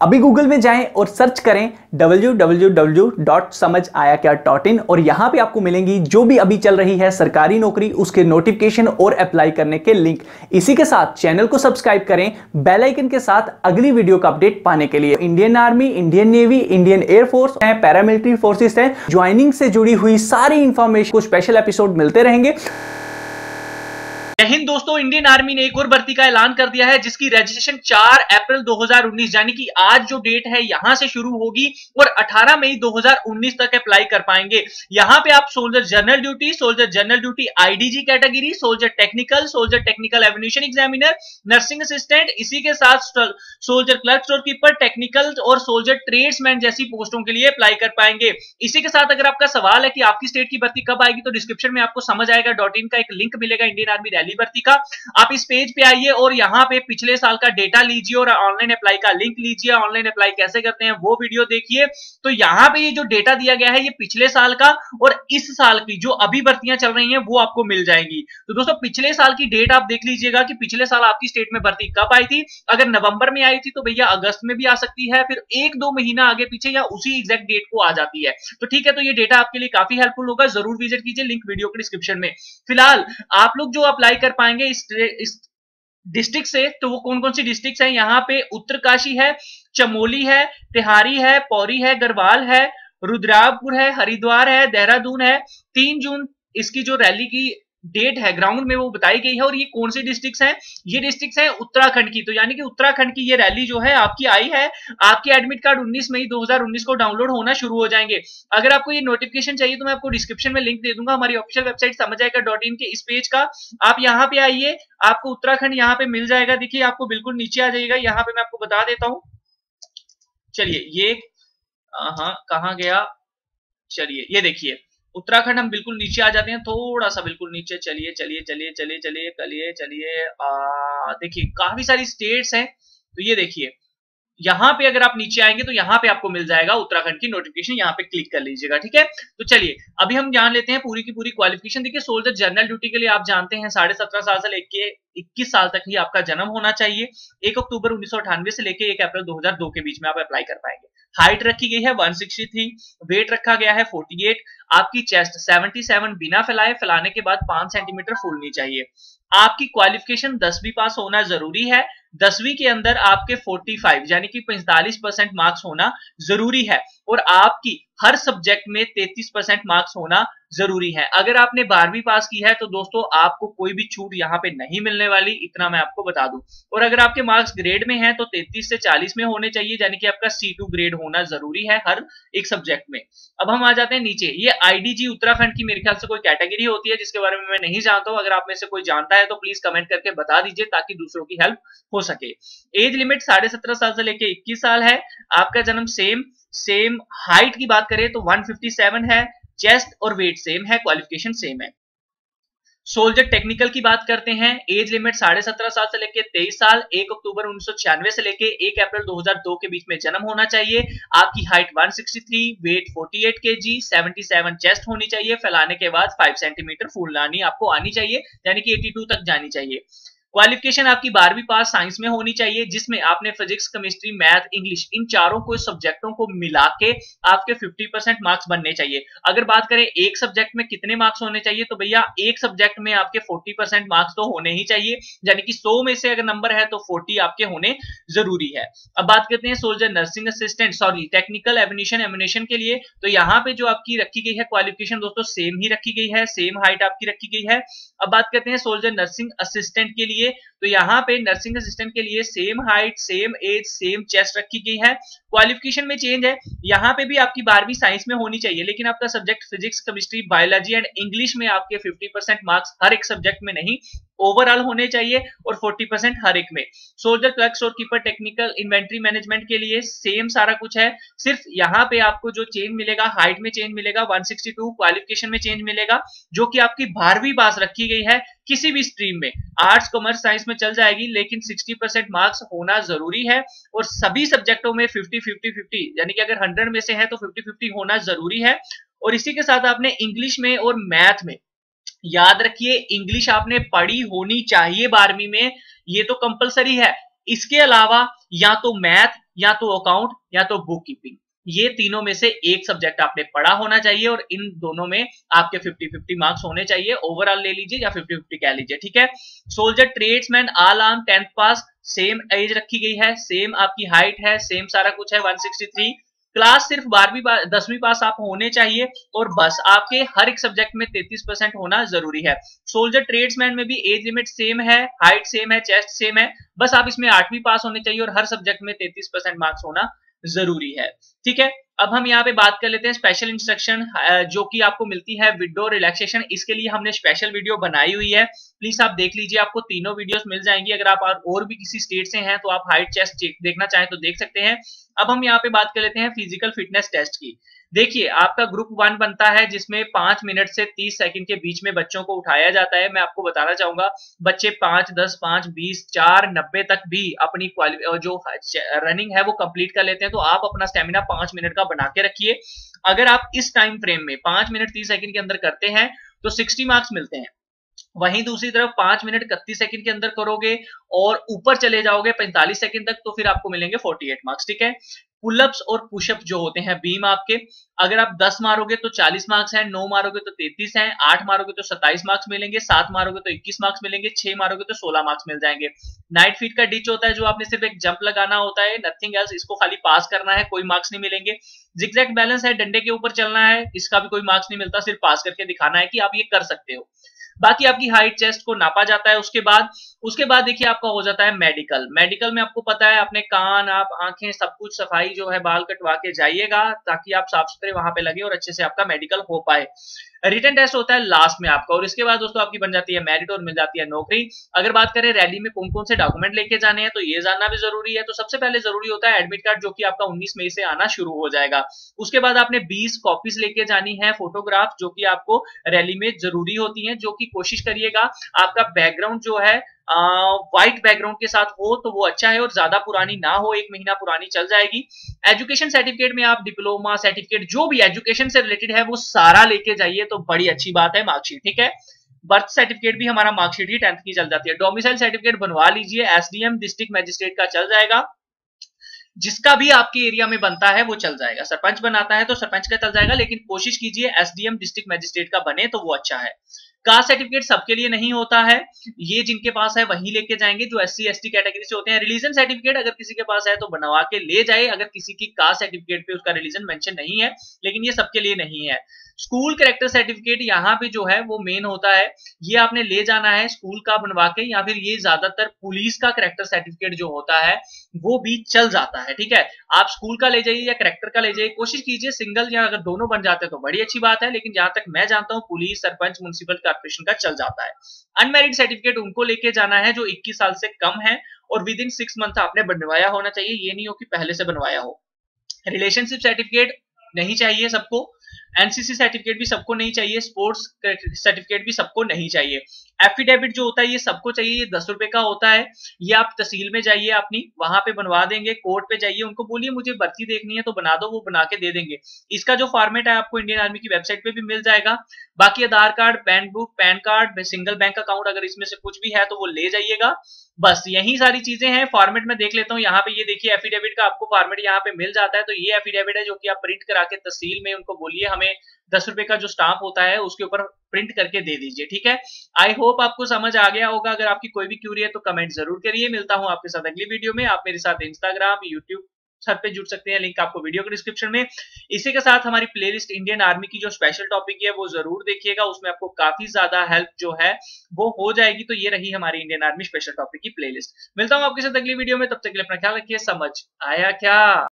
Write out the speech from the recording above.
अभी गूगल में जाएं और सर्च करें www.samajhayakya.in और यहां पे आपको मिलेंगी जो भी अभी चल रही है सरकारी नौकरी उसके नोटिफिकेशन और अप्लाई करने के लिंक। इसी के साथ चैनल को सब्सक्राइब करें बेल आइकन के साथ अगली वीडियो का अपडेट पाने के लिए। Indian army, Indian navy, Indian air force है, पैरामिलिट्री फोर्सेस है, ज्वाइनिंग से जुड़ी हुई सारी इंफॉर्मेशन को स्पेशल एपिसोड मिलते रहेंगे। जय हिंद दोस्तों, इंडियन आर्मी ने एक और भर्ती का ऐलान कर दिया है जिसकी रजिस्ट्रेशन 4 अप्रैल 2019 यानी कि आज जो डेट है यहां से शुरू होगी और 18 मई 2019 तक अप्लाई कर पाएंगे। यहां पे आप soldier general duty IDG category, soldier technical aviation examiner, nursing assistant, इसी के साथ soldier clerk, store keeper, technical और सोल्जर ट्रेड्समैन जैसी पोस्टों के लिए अप्लाई कर पाएंगे। इसी के साथ अगर आपका सवाल है कि आपकी स्टेट की भर्ती कब आएगी तो डिस्क्रिप्शन में आपको समझ आएगा .in का एक लिंक मिलेगा इंडियन आर्मी रैली भर्ती का। आप इस पेज पे आइए और यहाँ पे पिछले साल का डेटा लीजिए और ऑनलाइन अप्लाई का लिंक लीजिए। ऑनलाइन अप्लाई कैसे करते हैं वो वीडियो देखिए। तो यहाँ पे ये जो डेटा दिया गया है ये पिछले साल का और इस साल की जो अभी भर्तियां चल रही हैं वो आपको मिल जाएंगी। तो दोस्तों पिछले साल की डेट आप देख लीजिएगा कि पिछले साल आपकी स्टेट में भर्ती कब आई थी। अगर नवंबर में आई थी तो भैया अगस्त में भी आ सकती है, फिर 1-2 महीना आगे पीछे या उसी एग्जैक्ट डेट को आ जाती है। तो ठीक है, तो ये डेटा आपके लिए काफी हेल्पफुल होगा, जरूर विजिट कीजिए, लिंक वीडियो के डिस्क्रिप्शन में। फिलहाल आप लोग जो अप्लाई कर पाएंगे इस डिस्ट्रिक्ट से, तो वो कौन कौन सी डिस्ट्रिक्ट है, यहाँ पे उत्तरकाशी है, चमोली है, तिहारी है, पौरी है, गढ़वाल है, रुद्रपुर है, हरिद्वार है, देहरादून है। 3 जून इसकी जो रैली की डेट है ग्राउंड में वो बताई गई है। और ये कौन सी डिस्ट्रिक्ट्स हैं, ये डिस्ट्रिक्ट्स हैं उत्तराखंड की। तो यानी कि उत्तराखंड की ये रैली जो है आपकी आई है। आपके एडमिट कार्ड 19 मई 2019 को डाउनलोड होना शुरू हो जाएंगे। अगर आपको ये नोटिफिकेशन चाहिए तो मैं आपको डिस्क्रिप्शन में लिंक दे दूंगा हमारी ऑफिशियल वेबसाइट samajhayakya.in के इस पेज का। आप यहाँ पे आइए, आपको उत्तराखंड यहाँ पे मिल जाएगा। देखिए आपको बिल्कुल नीचे आ जाएगा, यहाँ पे मैं आपको बता देता हूँ। चलिए ये हाँ कहाँ गया, चलिए ये देखिए उत्तराखंड, हम बिल्कुल नीचे आ जाते हैं, थोड़ा सा बिल्कुल नीचे। चलिए देखिए काफी सारी स्टेट्स हैं। तो ये देखिए यहाँ पे अगर आप नीचे आएंगे तो यहाँ पे आपको मिल जाएगा उत्तराखंड की नोटिफिकेशन, यहाँ पे क्लिक कर लीजिएगा। ठीक है, तो चलिए अभी हम जान लेते हैं पूरी की पूरी क्वालिफिकेशन। देखिए सोल्जर जनरल ड्यूटी के लिए आप जानते हैं 17.5 साल से लेके 21 साल तक ही आपका जन्म होना चाहिए। 1 अक्टूबर 1998 से लेके 1 अप्रैल 2002 के बीच में आप अप्लाई कर पाएंगे। हाइट रखी गई है 163, वेट रखा गया है 48, आपकी चेस्ट 77 बिना फैलाने के बाद 5 सेंटीमीटर फूलनी चाहिए। आपकी क्वालिफिकेशन 10वीं पास होना जरूरी है। 10वीं के अंदर आपके 45 यानी कि 45% मार्क्स होना जरूरी है और आपकी हर सब्जेक्ट में 33% मार्क्स होना जरूरी है। अगर आपने 12वीं पास की है तो दोस्तों आपको कोई भी छूट यहाँ पे नहीं मिलने वाली, इतना मैं आपको बता दूं। और अगर आपके मार्क्स ग्रेड में हैं तो 33 से 40 में होने चाहिए, यानी कि आपका C2 ग्रेड होना जरूरी है हर एक सब्जेक्ट में। अब हम आ जाते हैं नीचे। ये आईडीजी उत्तराखंड की मेरे ख्याल से कोई कैटेगरी होती है जिसके बारे में मैं नहीं जानता हूं। अगर आप में से कोई जानता है तो प्लीज कमेंट करके बता दीजिए ताकि दूसरों की हेल्प हो सके। एज लिमिट 17.5 साल से लेके 21 साल है। आपका जन्म सेम। हाइट की बात करें तो 157 है। चेस्ट और वेट सेम है, क्वालिफिकेशन सेम है। सोल्जर टेक्निकल की बात करते हैं। एज लिमिट 17.5 साल से लेके 23 साल। 1 अक्टूबर 1996 से लेके 1 अप्रैल 2002 के बीच में जन्म होना चाहिए। आपकी हाइट 163, वेट 48 kg, 77 चेस्ट होनी चाहिए। फैलाने के बाद 5 सेंटीमीटर फूलनी आपको आनी चाहिए, यानी कि 82 तक जानी चाहिए। क्वालिफिकेशन आपकी 12वीं पास साइंस में होनी चाहिए, जिसमें आपने physics, chemistry, math, English in चारों को सब्जेक्टों को मिला के आपके 50% मार्क्स बनने चाहिए। अगर बात करें एक सब्जेक्ट में कितने मार्क्स होने चाहिए तो भैया एक सब्जेक्ट में आपके 40% मार्क्स तो होने ही चाहिए, यानी कि 100 में से अगर नंबर है तो 40 आपके होने जरूरी है। अब बात करते हैं सोल्जर नर्सिंग असिस्टेंट टेक्निकल एविनेशन के लिए। तो यहाँ पे जो आपकी रखी गई है क्वालिफिकेशन दोस्तों सेम ही रखी गई है, सेम हाइट आपकी रखी गई है। अब बात करते हैं सोल्जर नर्सिंग असिस्टेंट के लिए। तो यहाँ पे नर्सिंग असिस्टेंट के लिए same height, same age, same chest रखी गई है। क्वालिफिकेशन में चेंज है, यहाँ पे भी आपकी 12वीं साइंस में होनी चाहिए, लेकिन आपका subject physics, chemistry, biology and English में आपके 50% मार्क्स हर एक सब्जेक्ट में नहीं, ओवरऑल होने चाहिए और 40% हर एक में। Soldier clerk, store keeper, technical inventory management के लिए सेम सारा कुछ है। सिर्फ यहाँ पे आपको जो चेंज मिलेगा, हाइट में चेंज मिलेगा 162, क्वालिफिकेशन में चेंज मिलेगा, जो कि आपकी 12वीं पास रखी गई है। किसी भी स्ट्रीम में आर्ट्स, कॉमर्स, साइंस में चल जाएगी, लेकिन 60% मार्क्स होना जरूरी है और सभी सब्जेक्टों में 50-50-50, यानी कि अगर 100 में से है तो 50-50 होना जरूरी है। और इसी के साथ आपने इंग्लिश में और मैथ में, याद रखिए इंग्लिश आपने पढ़ी होनी चाहिए 12वीं में, ये तो कंपलसरी है। इसके अलावा या तो मैथ या तो अकाउंट या तो बुक कीपिंग। ये तीनों में से एक सब्जेक्ट आपने पढ़ा होना चाहिए और इन दोनों में आपके 50-50 मार्क्स होने चाहिए। ओवरऑल ले लीजिए या 50-50 कह लीजिए, ठीक है। Soldier, tradesman, all arm, 10th पास, सेम एज रखी गई है, सेम आपकी हाइट है, सेम सारा कुछ है, 163। क्लास सिर्फ 10वीं पास आप होने चाहिए और बस आपके हर एक सब्जेक्ट में 33% होना जरूरी है। सोल्जर, ट्रेड्समैन में भी एज लिमिट सेम है, हाइट सेम है, चेस्ट सेम है, बस आप इसमें 8वीं पास होने चाहिए और हर सब्जेक्ट में 33% मार्क्स होना जरूरी है, ठीक है। अब हम यहाँ पे बात कर लेते हैं स्पेशल इंस्ट्रक्शन जो कि आपको मिलती है विडो रिलैक्सेशन। इसके लिए हमने स्पेशल वीडियो बनाई हुई है, प्लीज आप देख लीजिए, आपको तीनों वीडियोस मिल जाएंगी। अगर आप और भी किसी स्टेट से हैं तो आप हाइट चेस्ट देखना चाहें तो देख सकते हैं। अब हम यहाँ पे बात कर लेते हैं फिजिकल फिटनेस टेस्ट की। देखिए, आपका ग्रुप 1 बनता है जिसमें 5 मिनट से 30 सेकंड के बीच में बच्चों को उठाया जाता है। मैं आपको बताना चाहूंगा, बच्चे 5, 10, 5, 20, 4, 90 तक भी अपनी जो रनिंग है वो कंप्लीट कर लेते हैं। तो आप अपना स्टेमिना 5 मिनट का बना के रखिए। अगर आप इस टाइम फ्रेम में 5 मिनट 30 सेकंड के अंदर करते हैं तो 60 मार्क्स मिलते हैं। वहीं दूसरी तरफ 5 मिनट 31 सेकंड के अंदर करोगे और ऊपर चले जाओगे 45 सेकंड तक तो फिर आपको मिलेंगे 48 मार्क्स, ठीक है। पुलअप्स और पुशअप्स जो होते हैं बीम आपके, अगर आप 10 मारोगे तो 40 मार्क्स हैं, 9 मारोगे तो 33 हैं, 8 मारोगे तो 27 मार्क्स मिलेंगे, 7 मारोगे तो 21 मार्क्स मिलेंगे, 6 मारोगे तो 16 मार्क्स मिल जाएंगे। नाइट फीट का डिच होता है जो आपने सिर्फ एक जंप लगाना होता है, नथिंग एल्स, इसको खाली पास करना है, कोई मार्क्स नहीं मिलेंगे। जिगजैग बैलेंस है, डंडे के ऊपर चलना है, इसका भी कोई मार्क्स नहीं मिलता, सिर्फ पास करके दिखाना है कि आप ये कर सकते हो। बाकी आपकी हाइट चेस्ट को नापा जाता है। उसके बाद देखिए आपका हो जाता है मेडिकल में आपको पता है अपने कान, आप आंखें, सब कुछ सफाई जो है बाल कटवा के जाइएगा ताकि आप साफ सुथरे वहां पे लगे और अच्छे से आपका मेडिकल हो पाए। रिटन टेस्ट होता है लास्ट में आपका और इसके बाद दोस्तों आपकी बन जाती है मेरिट और मिल जाती है नौकरी। अगर बात करें रैली में कौन कौन से डॉक्यूमेंट लेके जाने हैं तो ये जानना भी जरूरी है। तो सबसे पहले जरूरी होता है एडमिट कार्ड जो कि आपका 19 मई से आना शुरू हो जाएगा। उसके बाद आपने 20 कॉपीज लेके जानी है, फोटोग्राफ जो कि आपको रैली में जरूरी होती है, जो कि कोशिश करिएगा आपका बैकग्राउंड जो है व्हाइट बैकग्राउंड के साथ हो तो वो अच्छा है और ज्यादा पुरानी ना हो, 1 महीना पुरानी चल जाएगी। एजुकेशन सर्टिफिकेट में आप डिप्लोमा सर्टिफिकेट जो भी एजुकेशन से रिलेटेड है वो सारा लेके जाइए तो बड़ी अच्छी बात है। मार्कशीट, ठीक है। बर्थ सर्टिफिकेट भी हमारा मार्कशीट ही 10th की चल जाती है। डोमिसाइल सर्टिफिकेट बनवा लीजिए, एसडीएम डिस्ट्रिक्ट मजिस्ट्रेट का चल जाएगा, जिसका भी आपके एरिया में बनता है वो चल जाएगा। सरपंच बनाता है तो सरपंच का चल जाएगा, लेकिन कोशिश कीजिए एसडीएम डिस्ट्रिक्ट मजिस्ट्रेट का बने तो वो अच्छा है। कास्ट सर्टिफिकेट सबके लिए नहीं होता है, ये जिनके पास है वही लेके जाएंगे जो एससी एसटी कैटेगरी से होते हैं। रिलीजन सर्टिफिकेट अगर किसी के पास है तो बनवा के ले जाए, अगर किसी की कास्ट सर्टिफिकेट पे उसका रिलीजन मेंशन नहीं है, लेकिन ये सबके लिए नहीं है। स्कूल कैरेक्टर सर्टिफिकेट यहाँ पे जो है वो मेन होता है, ये आपने ले जाना है स्कूल का बनवा के, या फिर ये ज्यादातर पुलिस का कैरेक्टर सर्टिफिकेट जो होता है वो भी चल जाता है, ठीक है। आप स्कूल का ले जाइए या कैरेक्टर का ले जाइए, कोशिश कीजिए सिंगल, या अगर दोनों बन जाते हैं तो बड़ी अच्छी बात है, लेकिन जहां तक मैं जानता हूं पुलिस, सरपंच, म्युनिसिपल कॉर्पोरेशन का चल जाता है। अनमैरिड सर्टिफिकेट उनको लेके जाना है जो 21 साल से कम है और विद इन 6 मंथ आपने बनवाया होना चाहिए, ये नहीं हो कि पहले से बनवाया हो। रिलेशनशिप सर्टिफिकेट नहीं चाहिए सबको, एनसीसी सर्टिफिकेट भी सबको नहीं चाहिए, स्पोर्ट्स सर्टिफिकेट भी सबको नहीं चाहिए। एफिडेविट जो होता है ये सबको चाहिए, ये 10 रुपए का होता है, ये आप तहसील में जाइए अपनी, वहां पे बनवा देंगे। कोर्ट पे जाइए, उनको बोलिए मुझे भर्ती देखनी है तो बना दो, वो बना के दे देंगे। इसका जो फॉर्मेट है आपको इंडियन आर्मी की वेबसाइट पे भी मिल जाएगा। बाकी Aadhaar card, PAN book, PAN card, single bank account, अगर इसमें से कुछ भी है तो वो ले जाइएगा। बस यही सारी चीजें हैं। फॉर्मेट में देख लेता हूँ, यहाँ पे ये देखिए एफिडेविट का आपको फॉर्मेट यहाँ पे मिल जाता है। तो ये एफिडेविट है जो कि आप प्रिंट करा के तहसील में उनको बोलिए हमें 10 रुपए का जो स्टाम्प होता है उसके ऊपर प्रिंट करके दे दीजिए, ठीक है। आई होप आपको समझ आ गया होगा। अगर आपकी कोई भी क्यूरी है तो कमेंट जरूर करिए। मिलता हूं आपके साथ अगली वीडियो में। आप मेरे साथ इंस्टाग्राम, यूट्यूब सब पे जुड़ सकते हैं, लिंक आपको वीडियो के डिस्क्रिप्शन में। इसी के साथ हमारी प्लेलिस्ट इंडियन आर्मी की जो स्पेशल टॉपिक है वो जरूर देखिएगा, उसमें आपको काफी ज्यादा हेल्प जो है वो हो जाएगी। तो ये रही हमारी इंडियन आर्मी स्पेशल टॉपिक की प्लेलिस्ट। मिलता हूं आपके साथ अगली वीडियो में, तब तक के लिए अपना ख्याल रखिए। समझ आया क्या?